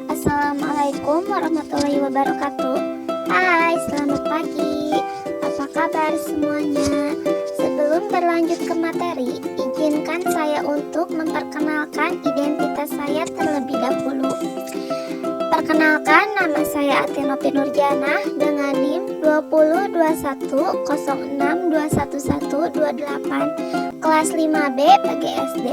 Assalamualaikum warahmatullahi wabarakatuh. Hai, selamat pagi. Apa kabar semuanya? Sebelum berlanjut ke materi, izinkan saya untuk memperkenalkan identitas saya terlebih dahulu. Perkenalkan, nama saya Atinopi Nurjana dengan NIM 202106211128 kelas 5B PGSD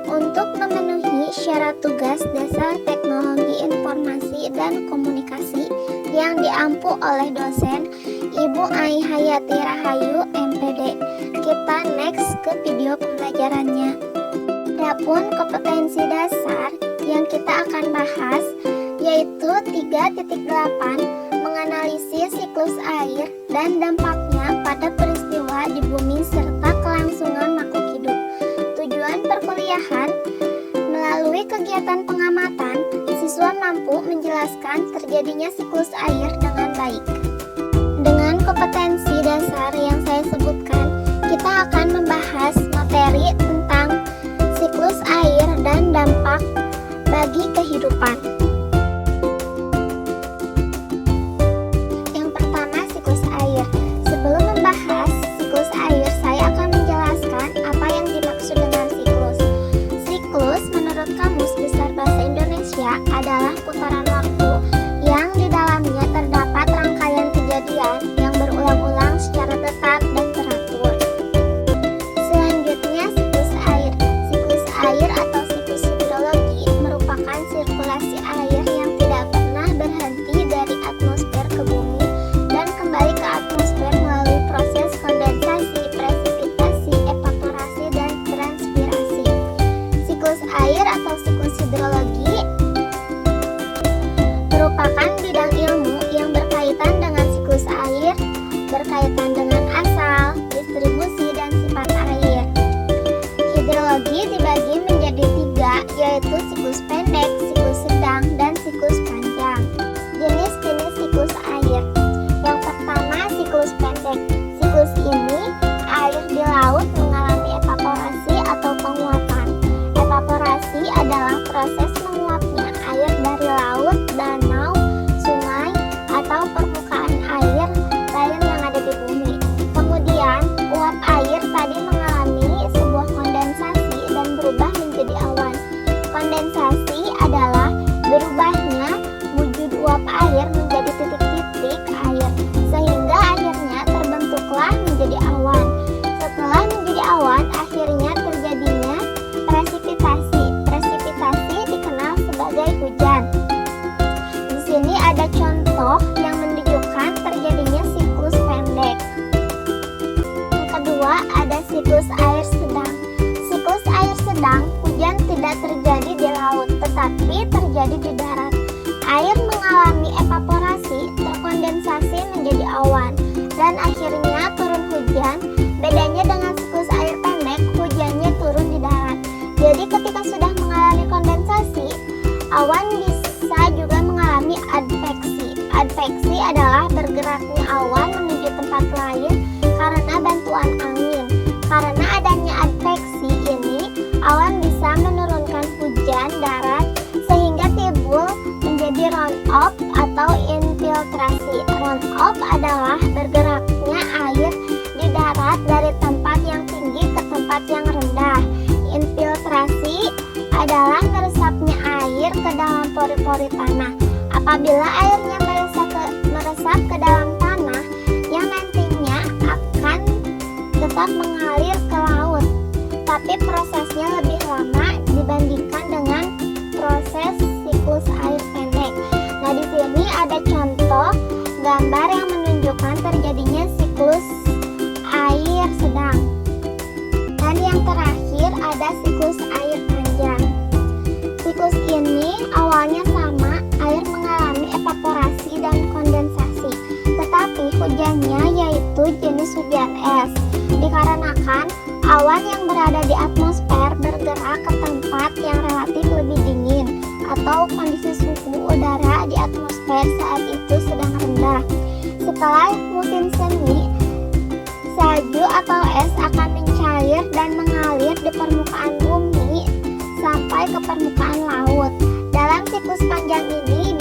untuk memenuhi syarat tugas dasar teknologi informasi dan komunikasi yang diampu oleh dosen Ibu Ai Hayati Rahayu MPD. Kita next ke video pembelajarannya. Adapun kompetensi dasar yang kita akan bahas yaitu 3.8 menganalisis siklus air dan dampaknya pada peristiwa di bumi serta kelangsungan makhluk hidup. Tujuan perkuliahan, melalui kegiatan pengamatan, siswa mampu menjelaskan terjadinya siklus air dengan baik. Dengan kompetensi dasar yang saya sebutkan, kita akan membahas materi tentang siklus air dan dampak bagi kehidupan. Yang pertama, siklus air. Sebelum membahas siklus air, saya akan menjelaskan apa yang dimaksud dengan siklus. Siklus menurut Kamus Besar Bahasa Indonesia adalah putaran waktu yang di dalamnya terdapat rangkaian kejadian yang berulang-ulang secara tetap dan teratur. Selanjutnya, siklus air. Siklus air atau siklus hidrologi merupakan sirkulasi air yang tidak pernah berhenti dari atmosfer ke bumi dan kembali ke atmosfer melalui proses kondensasi, presipitasi, evaporasi, dan transpirasi. Siklus air atau siklus hidrologi merupakan bidang ilmu yang berkaitan dengan siklus air, berkaitan dengan asal, distribusi, dan sifat air. Hidrologi dibagi menjadi 3, yaitu siklus pendek, siklus sedang, dan siklus panjang. Jenis-jenis siklus air. Yang pertama, siklus pendek. Siklus ini, air di laut mengalami evaporasi atau penguapan. Evaporasi adalah proses menguapnya air dari laut, danau, sungai, atau permukaan air lain yang ada di bumi. Kemudian, uap air tadi mengalami sebuah kondensasi dan berubah menjadi awan. Kondensasi adalah berubahnya wujud uap air menjadi titik-titik air, sehingga akhirnya terbentuklah menjadi awan. Setelah menjadi awan, akhirnya terjadinya presipitasi. Presipitasi dikenal sebagai hujan. Di sini ada contoh yang menunjukkan terjadinya siklus pendek. Yang kedua, ada siklus air sedang. Siklus air sedang, hujan tidak terjadi di laut, tetapi terjadi di darat. Air mengalami evaporasi, terkondensasi menjadi awan, dan akhirnya turun hujan. Bedanya dengan siklus air pendek, hujannya turun di darat. Jadi ketika sudah mengalami kondensasi, awan bisa juga mengalami adveksi. Adveksi adalah bergeraknya awan menuju tempat lain karena bantuan angin. Karena adanya adveksi ini, awan bisa menurunkan hujan darat sehingga timbul menjadi runoff atau infiltrasi. Runoff adalah bergeraknya air di darat dari tempat yang tinggi ke tempat yang rendah. Infiltrasi adalah meresapnya air ke dalam pori-pori tanah. Apabila airnya meresap ke dalam tanah, yang nantinya akan tetap mengalir ke laut, tapi prosesnya lebih lama dibandingkan dengan proses siklus air pendek. Nah, di sini ada contoh gambar yang menunjukkan terjadinya siklus air sedang. Dan yang terakhir ada siklus air panjang. Siklus ini awalnya sama, air mengalami evaporasi dan kondensasi, tetapi hujannya yaitu jenis hujan es. Dikarenakan awan yang berada di atmosfer bergerak ke tempat yang relatif lebih dingin atau kondisi suhu udara di atmosfer saat itu sedang rendah. Setelah musim semi, salju atau es akan mencair dan mengalir di permukaan bumi sampai ke permukaan laut. Dalam siklus panjang ini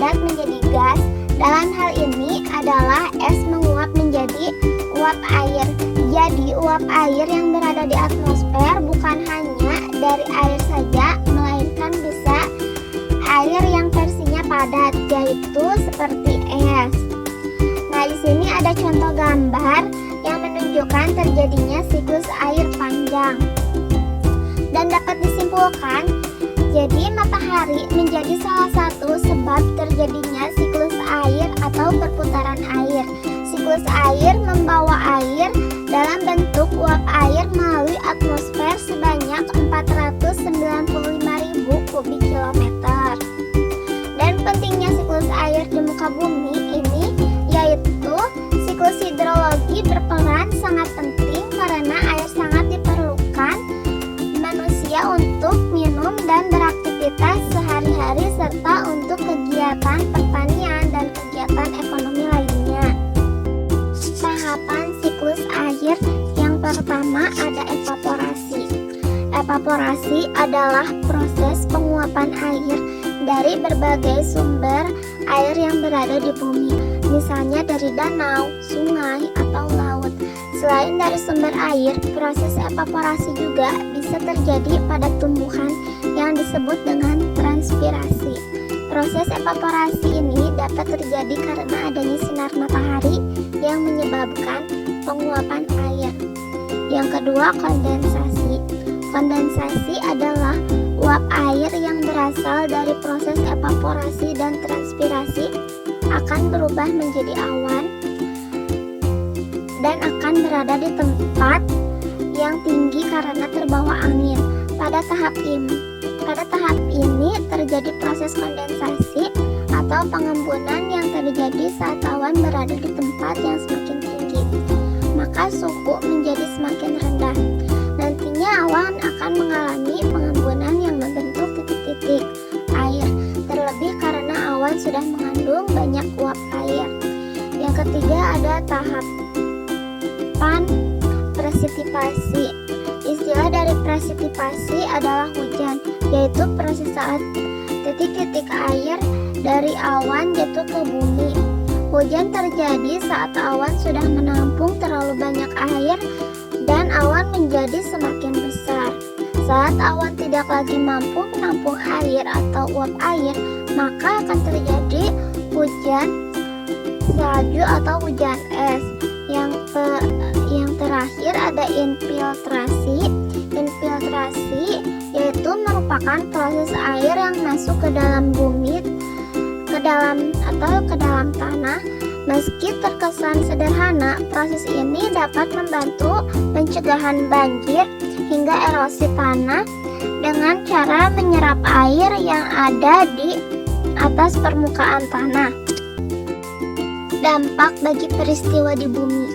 padat menjadi gas. Dalam hal ini adalah es menguap menjadi uap air. Jadi uap air yang berada di atmosfer bukan hanya dari air saja, melainkan bisa air yang versinya padat, yaitu seperti es. Nah, di sini ada contoh gambar yang menunjukkan terjadinya siklus air panjang. Dan dapat disimpulkan, jadi matahari menjadi salah satu sebab terjadinya siklus air atau perputaran air. Siklus air membawa air dalam bentuk uap air melalui atmosfer sebanyak 495.000 kubik kilometer. Dan pentingnya siklus air di muka bumi ini yaitu siklus hidrologi berperan sangat penting karena air sangat diperlukan manusia untuk minum dan beraktivitas sehari-hari serta untuk kegiatan pertanian dan kegiatan ekonomi lainnya. Tahapan siklus air yang pertama ada evaporasi. Evaporasi adalah proses penguapan air dari berbagai sumber air yang berada di bumi, misalnya dari danau, sungai, atau laut. Selain dari sumber air, proses evaporasi juga bisa terjadi pada tumbuhan yang disebut dengan transpirasi. Proses evaporasi ini dapat terjadi karena adanya sinar matahari yang menyebabkan penguapan air. Yang kedua, kondensasi. Kondensasi adalah uap air yang berasal dari proses evaporasi dan transpirasi akan berubah menjadi awan dan akan berada di tempat yang tinggi karena terbawa angin. Pada tahap ini terjadi proses kondensasi atau pengembunan yang terjadi saat awan berada di tempat yang semakin tinggi, maka suhu menjadi semakin rendah. Nantinya awan akan mengalami pengembunan yang membentuk titik-titik air, terlebih karena awan sudah mengandung banyak uap air. Yang ketiga ada tahapan presipitasi. Istilah dari presipitasi adalah hujan, yaitu proses saat titik-titik air dari awan jatuh ke bumi. Hujan terjadi saat awan sudah menampung terlalu banyak air dan awan menjadi semakin besar. Saat awan tidak lagi mampu menampung air atau uap air, maka akan terjadi hujan salju atau hujan es. Yang terakhir ada infiltrasi. Infiltrasi yaitu merupakan proses air yang masuk ke dalam bumi, ke dalam tanah. Meski terkesan sederhana, proses ini dapat membantu pencegahan banjir hingga erosi tanah dengan cara menyerap air yang ada di atas permukaan tanah. Dampak bagi peristiwa di bumi.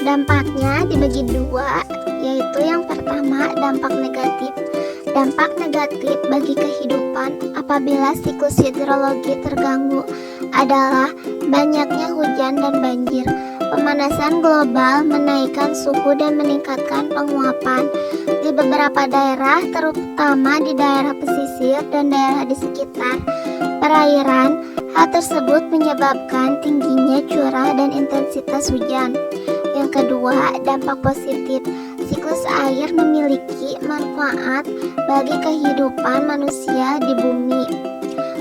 Dampaknya dibagi dua, yaitu yang pertama dampak negatif. Dampak negatif bagi kehidupan apabila siklus hidrologi terganggu adalah banyaknya hujan dan banjir. Pemanasan global menaikkan suhu dan meningkatkan penguapan. Di beberapa daerah, terutama di daerah pesisir dan daerah di sekitar perairan, hal tersebut menyebabkan tingginya curah dan intensitas hujan. Yang kedua, dampak positif. Siklus air memiliki manfaat bagi kehidupan manusia di bumi.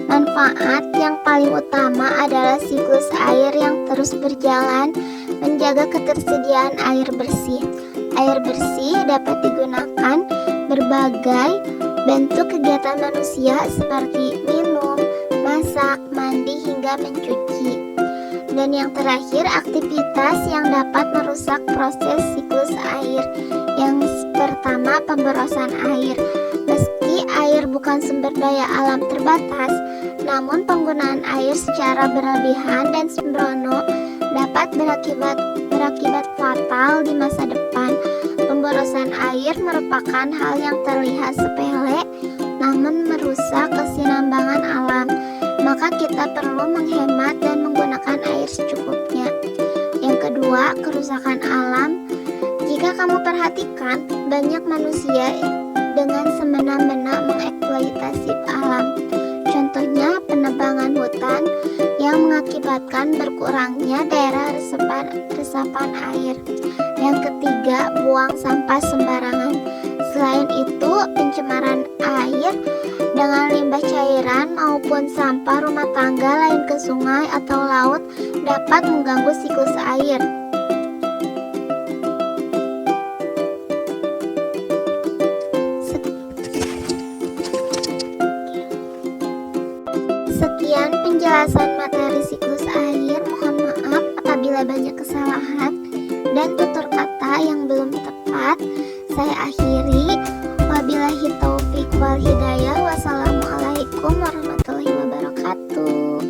Manfaat yang paling utama adalah siklus air yang terus berjalan menjaga ketersediaan air bersih. Air bersih dapat digunakan berbagai bentuk kegiatan manusia seperti minum, masak, mandi, hingga mencuci. Dan yang terakhir, aktivitas yang dapat merusak proses siklus air. Yang pertama, pemborosan air. Meski air bukan sumber daya alam terbatas, namun penggunaan air secara berlebihan dan sembrono dapat berakibat fatal di masa depan. Pemborosan air merupakan hal yang terlihat sepele, namun merusak kesinambungan alam. Maka kita perlu menghemat dan menggunakan air secukupnya. Yang kedua, kerusakan alam. Jika kamu perhatikan, banyak manusia dengan semena-mena mengeksploitasi alam. Contohnya penebangan hutan yang mengakibatkan berkurangnya daerah resapan air. Yang ketiga, buang sampah sembarangan. Selain itu, pencemaran air dengan limbah cairan maupun sampah rumah tangga lain ke sungai atau laut dapat mengganggu siklus air. Sekian penjelasan materi siklus air. Mohon maaf apabila banyak kesalahan dan tutur kata yang belum tepat. Saya akhiri. Wabillahi taufiq wal hidayah. Wassalamualaikum warahmatullahi wabarakatuh.